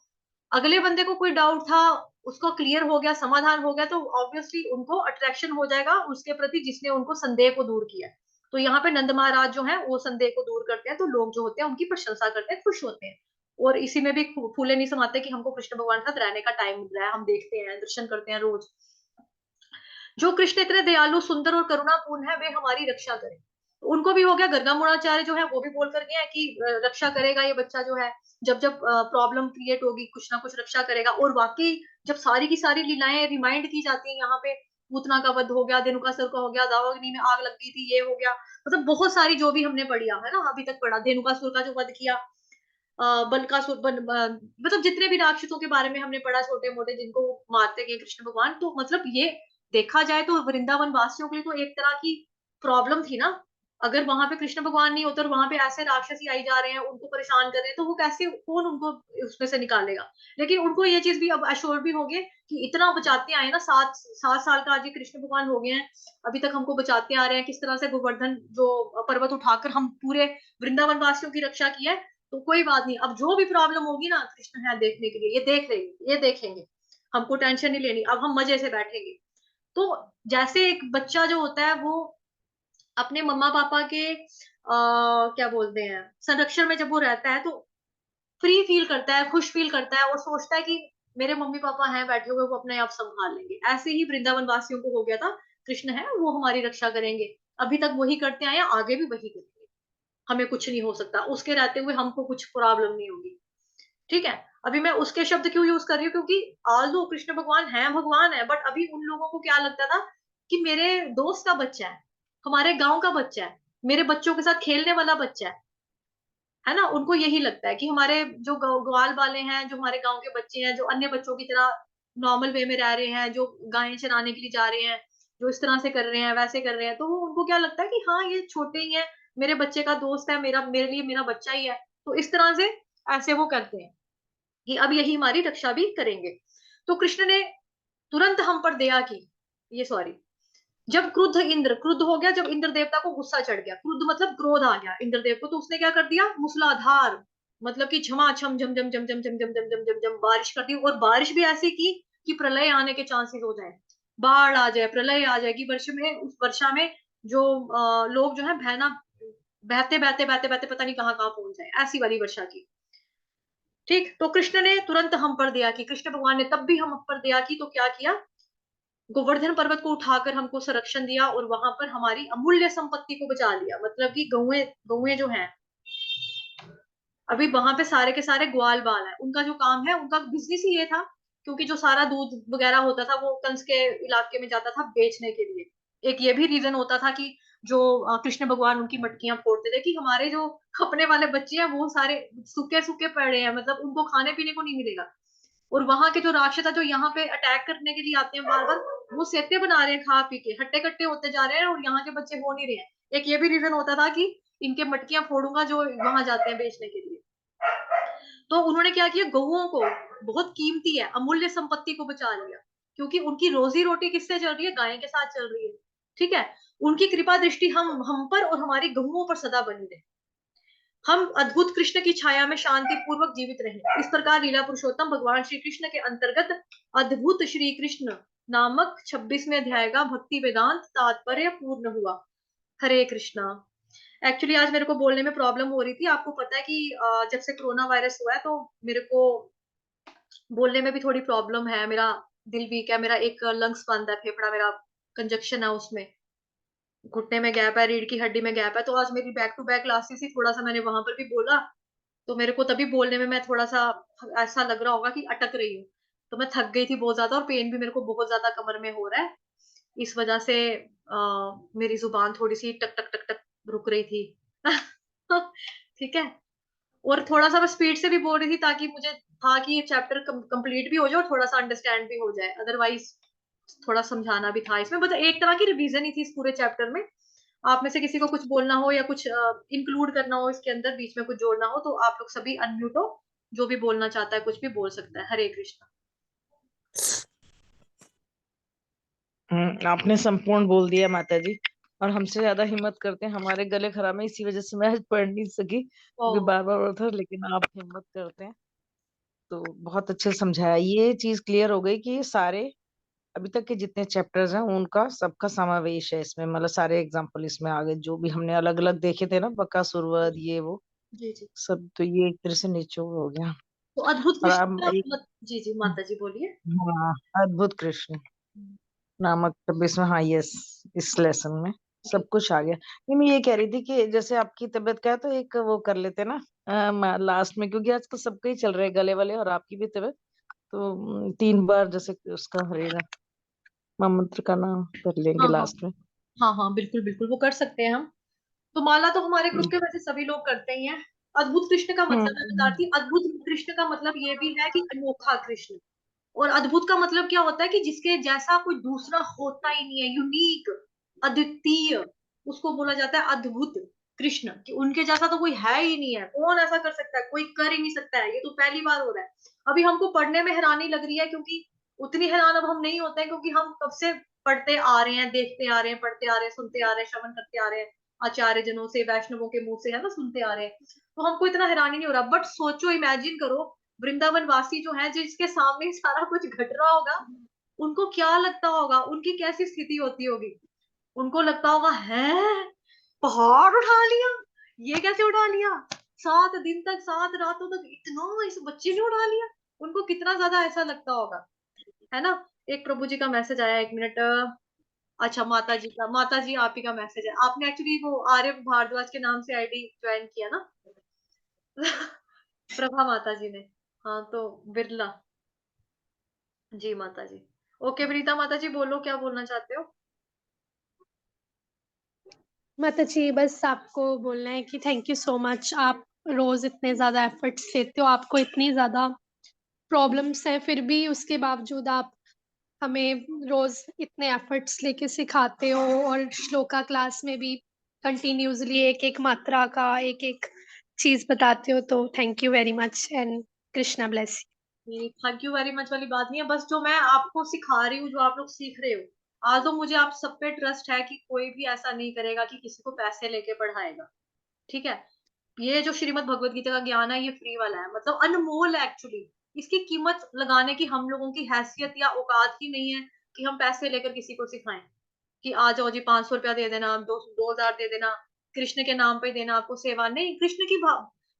Speaker 1: अगले बंदे को कोई डाउट था, उसको क्लियर हो गया, समाधान हो गया, तो ऑब्वियसली उनको अट्रैक्शन हो जाएगा उसके प्रति जिसने उनको संदेह को दूर किया। तो यहाँ पे नंद महाराज जो है वो संदेह को दूर करते हैं, तो लोग जो होते हैं उनकी प्रशंसा करते हैं, खुश होते हैं। और इसी में भी फूले नहीं समाते कि हमको कृष्ण भगवान के साथ रहने का टाइम मिल रहा है, हम देखते हैं, दर्शन करते हैं रोज। जो कृष्ण इतने दयालु, सुंदर और करुणापूर्ण है, वे हमारी रक्षा करें। उनको भी हो गया, गर्गामुणाचार्य जो है वो भी बोल कर गए हैं कि रक्षा करेगा ये बच्चा जो है, जब जब प्रॉब्लम क्रिएट होगी, कुछ ना कुछ रक्षा करेगा। और वाकई जब सारी की सारी लीलाएं रिमाइंड की जाती हैं, यहाँ पे पूतना का वध हो गया, धेनुकासुर का हो गया, दावाग्नि में आग लग गई थी, ये हो गया, मतलब बहुत सारी जो भी हमने पढ़िया है ना अभी तक पढ़ा, धेनुकासुर का जो वध किया, बलकासुर मतलब जितने भी राक्षसों के बारे में हमने पढ़ा, छोटे मोटे जिनको वो मारते गए कृष्ण भगवान, तो मतलब ये देखा जाए तो वृंदावन वासियों के लिए तो एक तरह की प्रॉब्लम थी ना। अगर वहां पे कृष्ण भगवान नहीं होते और वहां पे ऐसे राक्षस ही आई जा रहे हैं, उनको परेशान कर रहे हैं, तो वो कैसे, कौन उनको उसमें से निकालेगा? लेकिन उनको ये चीज भी अब अश्योर भी हो गए कि इतना बचाते आए ना, 7 साल का आज ये कृष्ण भगवान हो गए हैं, अभी तक हमको बचाते आ रहे हैं, किस तरह से गोवर्धन जो पर्वत उठाकर हम पूरे वृंदावन वासियों की रक्षा की है। तो कोई बात नहीं, अब जो भी प्रॉब्लम होगी ना, कृष्ण है देखने के लिए, ये देख लेंगे, ये देखेंगे, हमको टेंशन नहीं लेनी, अब हम मजे से बैठेंगे। तो जैसे एक बच्चा जो होता है वो अपने मम्मा पापा के क्या बोलते हैं, संरक्षण में जब वो रहता है, तो फ्री फील करता है, खुश फील करता है और सोचता है कि मेरे मम्मी पापा हैं बैठे हुए, वो अपने आप संभाल लेंगे। ऐसे ही वृंदावन वासियों को हो गया था, कृष्ण है वो हमारी रक्षा करेंगे, अभी तक वही करते आए, आगे भी वही करेंगे, हमें कुछ नहीं हो सकता, उसके रहते हुए हमको कुछ प्रॉब्लम नहीं होगी। ठीक है, अभी मैं उसके शब्द क्यों यूज कर रही हूँ, क्योंकि आल्दो कृष्ण भगवान है, बट अभी उन लोगों को क्या लगता था कि मेरे दोस्त का बच्चा है, हमारे गांव का बच्चा है, मेरे बच्चों के साथ खेलने वाला बच्चा है, है ना। उनको यही लगता है कि हमारे जो ग्वाल वाले हैं, जो हमारे गांव के बच्चे हैं, जो अन्य बच्चों की तरह नॉर्मल वे में रह रहे हैं, जो गायें चराने के लिए जा रहे हैं, जो इस तरह से कर रहे हैं, वैसे कर रहे हैं, तो वो उनको क्या लगता है कि हाँ ये छोटे ही हैं, मेरे बच्चे का दोस्त है, मेरे लिए मेरा बच्चा ही है। तो इस तरह से ऐसे वो करते हैं कि अब यही हमारी रक्षा भी करेंगे। तो कृष्ण ने तुरंत हम पर दया की, ये सॉरी, जब क्रुद्ध हो गया, जब इंद्र देवता को गुस्सा चढ़ गया, क्रुद्ध मतलब क्रोध आ गया इंद्रदेव को, तो उसने क्या कर दिया, मूसलाधार मतलब कि झमाझम झम झम झम झम झम झम झम झम झम झम बारिश कर दी, और बारिश भी ऐसी की कि प्रलय आने के चांसेस हो जाए, बाढ़ आ जाए, प्रलय आ जाएगी वर्ष में, उस वर्षा में जो लोग जो है बहना, बहते बहते बहते बहते पता नहीं कहाँ कहाँ पहुंच जाए, ऐसी वाली वर्षा की। ठीक, तो कृष्ण ने तुरंत हम पर दया की, कृष्ण भगवान ने तब भी हम पर दया की, तो क्या किया, गोवर्धन पर्वत को उठाकर हमको संरक्षण दिया, और वहां पर हमारी अमूल्य संपत्ति को बचा लिया। मतलब कि गौएं गौएं जो हैं, अभी वहां पे सारे के सारे ग्वाल बाल है, उनका जो काम है, उनका बिजनेस ही ये था, क्योंकि जो सारा दूध वगैरह होता था वो कंस के इलाके में जाता था बेचने के लिए। एक ये भी रीजन होता था कि जो कृष्ण भगवान उनकी मटकियां फोड़ते थे कि हमारे जो अपने वाले बच्चे हैं वो सारे सूखे सूखे पड़े हैं, मतलब उनको खाने पीने को नहीं मिलेगा। और वहां के जो राक्षस है जो यहाँ पे अटैक करने के लिए आते हैं बार बार, वो सेते बना रहे हैं, खा पी के हट्टे कट्टे होते जा रहे हैं, और यहाँ के बच्चे हो नहीं रहे हैं। एक ये भी रीजन होता था कि इनके मटकियां फोड़ूंगा जो वहां जाते हैं बेचने के लिए। तो उन्होंने क्या किया, गौओं को, बहुत कीमती है, अमूल्य संपत्ति को बचा लिया, क्योंकि उनकी रोजी रोटी किससे चल रही है, गाय के साथ चल रही है। ठीक है, उनकी कृपा दृष्टि हम पर और हमारी गौओं पर सदा बनी रहे, हम अद्भुत कृष्ण की छाया में शांति पूर्वक जीवित रहे। इस प्रकार लीला पुरुषोत्तम भगवान श्री कृष्ण के अंतर्गत अद्भुत श्री कृष्ण नामक 26वें अध्याय का भक्ति वेदांत तात्पर्य पूर्ण हुआ। हरे कृष्णा। एक्चुअली आज मेरे को बोलने में प्रॉब्लम हो रही थी, आपको पता है कि जब से कोरोना वायरस हुआ है तो मेरे को बोलने में भी थोड़ी प्रॉब्लम है, मेरा दिल वीक है, मेरा एक लंग्स बंद है, फेफड़ा मेरा कंजक्शन है, उसमें घुटने में गैप है, रीढ़ की हड्डी में गैप है। तो आज मेरी बैक टू बैक क्लासेस ही, थोड़ा सा मैंने वहां पर भी बोला, तो मेरे को तभी बोलने में मैं थोड़ा सा ऐसा लग रहा होगा कि अटक रही हूँ। तो मैं थक गई थी बहुत ज्यादा, और पेन भी मेरे को बहुत ज्यादा कमर में हो रहा है, इस वजह से मेरी जुबान थोड़ी सी टक टक टक टक रुक रही थी। ठीक है, और थोड़ा सा मैं स्पीड से भी बोल रही थी ताकि मुझे था कि ये चैप्टर कंप्लीट भी हो जाए और थोड़ा सा अंडरस्टैंड भी हो जाए, अदरवाइज थोड़ा समझाना भी था इसमें, बस एक तरह की रिवीजन ही थी इस पूरे चैप्टर में। आप में से किसी को कुछ बोलना हो या कुछ इंक्लूड करना हो इसके अंदर, बीच में कुछ जोड़ना हो, तो आप लोग सभी अनम्यूट हो, जो भी बोलना चाहता है कुछ भी बोल सकता है। हरे कृष्ण।
Speaker 5: आपने संपूर्ण बोल दिया माता जी, और हमसे ज्यादा हिम्मत करते हैं, हमारे गले खराब है, इसी वजह से मैं आज पढ़ नहीं सकी, क्योंकि बार बार बोलता, लेकिन आप हिम्मत करते हैं, तो बहुत अच्छे से समझाया। ये चीज क्लियर हो गई कि ये सारे अभी तक के जितने चैप्टर्स हैं उनका सबका समावेश है इसमें, मतलब सारे एग्जाम्पल इसमें आ गए, जो भी हमने अलग अलग देखे थे ना, बकासुर वध ये वो
Speaker 1: जी जी।
Speaker 5: सब, तो ये एक तरह से निचोड़ हो गया।
Speaker 1: तो अद्भुत
Speaker 5: और
Speaker 1: कृष्ण
Speaker 5: अब
Speaker 1: का
Speaker 5: एक,
Speaker 1: जी जी माता जी बोलिए।
Speaker 5: हाँ, अद्भुत कृष्ण नामक 26वां, हाँ यस, इस लेसन में सब कुछ आ गया। नहीं, मैं ये कह रही थी कि जैसे आपकी तबीयत क्या है, तो एक वो कर लेते ना लास्ट में, क्योंकि आजकल सबका ही चल रहा है गले वाले, और आपकी भी तबीयत, तो 3 बार जैसे उसका हरेगा मंत्र का नाम कर लेंगे
Speaker 1: हाँ हाँ
Speaker 5: लास्ट में।
Speaker 1: हाँ हाँ, बिल्कुल बिल्कुल वो कर सकते हैं हम। तो माला तो हमारे ग्रुप के वैसे सभी लोग करते ही हैं। अद्भुत कृष्ण का मतलब मैं बताती हूँ, अद्भुत कृष्ण का मतलब ये भी है कि अनोखा कृष्ण, और अद्भुत का मतलब क्या होता है कि जिसके जैसा कोई दूसरा होता ही नहीं है, यूनिक, अद्वितीय, उसको बोला जाता है अद्भुत कृष्ण, कि उनके जैसा तो कोई है ही नहीं है, कौन ऐसा कर सकता है, कोई कर ही नहीं सकता है, ये तो पहली बार हो रहा है। अभी हमको पढ़ने में हैरानी लग रही है, क्योंकि उतनी हैरान अब हम नहीं होते हैं, क्योंकि हम कब से पढ़ते आ रहे हैं, देखते आ रहे हैं, पढ़ते आ रहे हैं, सुनते आ रहे हैं, श्रवण करते आ रहे हैं, आचार्य जनों से, वैष्णवों के मुंह से, है ना, सुनते आ रहे हैं, तो हमको इतना हैरानी नहीं हो रहा। बट सोचो, इमेजिन करो, वृंदावन वासी जो है, जिसके सामने सारा कुछ घट रहा होगा, उनको क्या लगता होगा, उनकी कैसी स्थिति होती होगी। उनको लगता होगा, है पहाड़ उठा लिया, ये कैसे उठा लिया, 7 दिन तक 7 रातों तक इतना इस बच्चे ने उठा लिया, उनको कितना ज्यादा ऐसा लगता होगा, है ना। एक प्रभु जी का मैसेज आया, 1 मिनट। अच्छा, माता जी आप ही का मैसेज है, आपने एक्चुअली वो आर्य भारद्वाज के नाम से आईडी ज्वाइन किया ना। प्रभा माता जी ने, हाँ तो बिरला जी माता जी। ओके वनीता माता जी, बोलो क्या बोलना चाहते हो।
Speaker 4: माता जी बस आपको बोलना है कि थैंक यू सो मच, आप रोज इतने ज्यादा एफर्ट्स लेते हो, आपको इतनी ज्यादा प्रॉब्लम्स है, फिर भी उसके बावजूद आप हमें रोज इतने एफर्ट्स लेके सिखाते हो, और श्लोका क्लास में भी कंटिन्यूअसली एक एक मात्रा का एक एक चीज बताते हो, तो thank you very much and Krishna bless you.
Speaker 1: Thank you very much वाली बात नहीं है, बस जो मैं आपको सिखा रही हूँ, जो आप लोग सीख रहे हो, आज तो मुझे आप सब पे ट्रस्ट है कि कोई भी ऐसा नहीं करेगा कि किसी को पैसे लेके पढ़ाएगा, ठीक है। ये जो श्रीमद् भगवत गीता का ज्ञान है, ये फ्री वाला है, मतलब अनमोल है एक्चुअली। इसकी कीमत लगाने की हम लोगों की हैसियत या औकात ही नहीं है कि हम पैसे लेकर किसी को सिखाएं कि आ जाओ जी 500 रुपया दे देना, 2000 दे देना, कृष्ण के नाम पे देना आपको सेवा। नहीं, कृष्ण की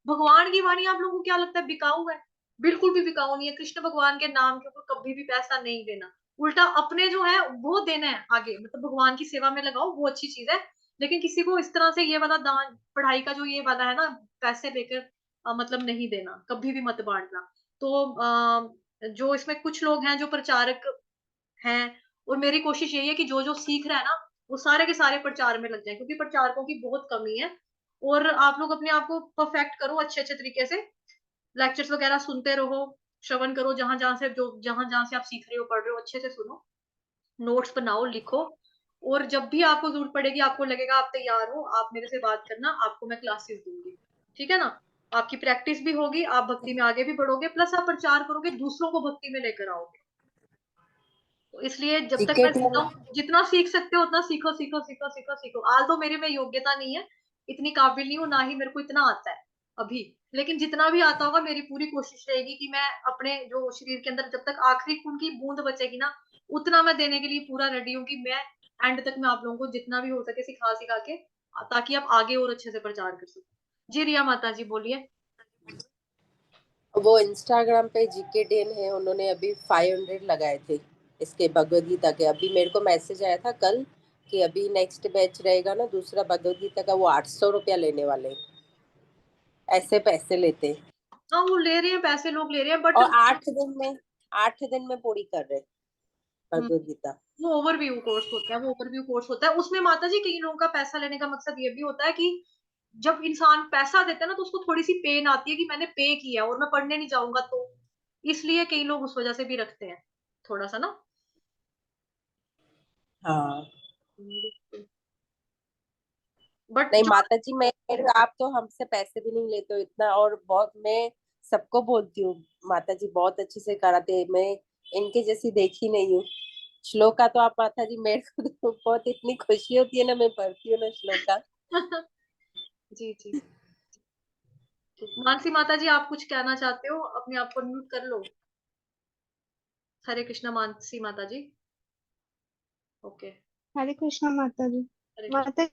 Speaker 1: भगवान की वाणी आप लोगों को क्या लगता है बिकाऊ है? बिल्कुल भी बिकाऊ नहीं है। कृष्ण भगवान के नाम के ऊपर कभी भी पैसा नहीं देना, उल्टा अपने जो है वो देना है आगे, मतलब भगवान की सेवा में लगाओ, वो अच्छी चीज है। लेकिन किसी को इस तरह से ये वाला दान पढ़ाई का जो ये वाला है ना, पैसे लेकर मतलब नहीं देना, कभी भी मत बांटना। तो जो इसमें कुछ लोग हैं जो प्रचारक हैं, और मेरी कोशिश यही है कि जो जो सीख रहा है ना, वो सारे के सारे प्रचार में लग जाए, क्योंकि प्रचारकों की बहुत कमी है। और आप लोग अपने आप को परफेक्ट करो अच्छे अच्छे तरीके से, लेक्चर्स वगैरह सुनते रहो, श्रवण करो, जहां जहां से जो जहां जहां से आप सीख रहे हो पढ़ रहे हो अच्छे से सुनो, नोट्स बनाओ, लिखो। और जब भी आपको जरूरत पड़ेगी, आपको लगेगा आप तैयार हो, आप मेरे से बात करना, आपको मैं क्लासेस दूंगी, ठीक है ना। आपकी प्रैक्टिस भी होगी, आप भक्ति में आगे भी बढ़ोगे, प्लस आप प्रचार करोगे, दूसरों को भक्ति में लेकर आओगे। तो इसलिए जब तक मैं
Speaker 6: टिकट
Speaker 1: जितना सीख सकते हो उतना सीखो सीखो सीखो सीखो सीखो। आज तो मेरे में योग्यता नहीं है, इतनी काबिल नहीं हूँ, ना ही मेरे को इतना आता है अभी। लेकिन जितना भी आता होगा, मेरी पूरी कोशिश रहेगी कि मैं अपने जो शरीर के अंदर जब तक आखिरी खून की बूंद बचेगी ना, उतना मैं देने के लिए पूरा रेडी हूँ कि मैं एंड तक मैं आप लोगों को जितना भी हो सके सिखा सिखा के, ताकि आप आगे और अच्छे से प्रचार कर सको। जी रिया माता जी बोलिए।
Speaker 6: वो इंस्टाग्राम पे GK10 है, उन्होंने अभी 500 लगाए थे इसके भगवद गीता के। अभी मेरे को मैसेज आया था कल कि अभी नेक्स्ट बैच रहेगा ना दूसरा भगवद गीता का, वो 800 रुपया लेने वाले हैं। ऐसे पैसे लेते हैं।
Speaker 1: हाँ, वो ले रहे हैं पैसे, लोग ले रहे हैं, बट
Speaker 6: और 8 दिन में पूरी कर रहे भगवद गीता।
Speaker 1: वो ओवरव्यू कोर्स होता है, वो ओवरव्यू कोर्स होता है। उसमें माता जी कई लोगों का पैसा लेने का मकसद ये भी होता है कि जब इंसान पैसा देता है ना, तो उसको थोड़ी सी पेन आती है कि मैंने पे किया और मैं पढ़ने नहीं जाऊंगा, तो इसलिए कई लोग उस वजह से भी रखते हैं थोड़ा सा ना।
Speaker 6: हाँ
Speaker 1: बट
Speaker 6: नहीं
Speaker 1: जो
Speaker 6: माता जी, मैं आप तो हमसे पैसे भी नहीं लेते हो इतना, और बहुत मैं सबको बोलती हूँ माता जी बहुत अच्छे से कराते हैं, मैं इनके जैसी देखी नहीं हूँ। श्लोका तो आप माता जी, मेरे को तो बहुत इतनी खुशी होती है ना, मैं पढ़ती हूँ ना श्लोका।
Speaker 1: जी जी, मानसी माता जी आप कुछ कहना चाहते हो? अपने आप को म्यूट कर लो। हरे कृष्णा मानसी माता जी। ओके,
Speaker 3: हरे कृष्णा माता जी।
Speaker 1: हरे कृष्णा।
Speaker 3: माता